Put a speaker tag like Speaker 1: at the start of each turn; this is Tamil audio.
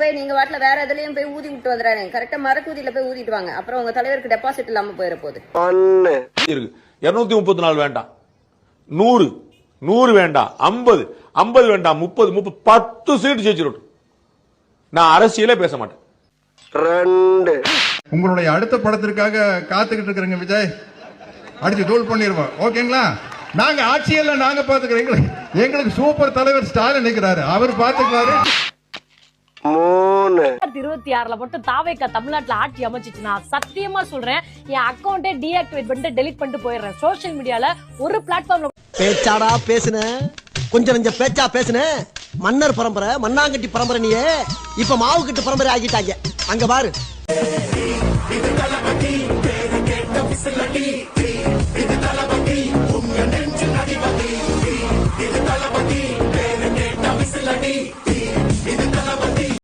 Speaker 1: போய் நீங்க வாட்டில வேற எதுலயும் போய் ஊதி விட்டு வந்துறாங்க. கரெக்டா மரக்கூதியில போய் ஊதிட்டு வாங்க. அப்புறம் உங்க தலைவருக்கு டெபாசிட் இல்லாம போயிட போகுது.
Speaker 2: 234 வேண்டாம், 100 வேண்டாம், 50 வேண்டாம், 30 10 சீட் ஜெயிச்சிரும். நான் அரசியலே பேச மாட்டேன்.
Speaker 3: உங்களுடைய அடுத்த படத்திற்காக காத்துக்கிட்டு இருக்கிறேங்க விஜய். அடிச்சு தூள் பண்ணிடுவோம், ஓகேங்களா? நாங்க ஆட்சியெல்லாம் நாங்க பாத்துக்கிறோம். எங்களுக்கு சூப்பர் தலைவர் ஸ்டாலின் நிற்கிறாரு, அவர் பாத்துக்கிறாரு.
Speaker 4: 2026ல மட்டும் தாவேக்கா தமிழ்நாட்டுல ஆட்சி அமைச்சிச்சுன்னா சத்தியமா சொல்றேன், என் அக்கௌண்ட்டே டீஆக்டிவேட் பண்ணிட்டு டெலீட் பண்ணிட்டு போயிடுறேன். சோசியல் மீடியால ஒரு பிளாட்ஃபார்ம்ல பேச்சாடா பேசுன, கொஞ்சம் பேச்சா பேசுன. மன்னர் பரம்பரை, மண்ணாங்கட்டி பரம்பரை, நீயே இப்ப மாவு கட்டு பரம்பரை ஆகிட்டாங்க. அங்க பாரு.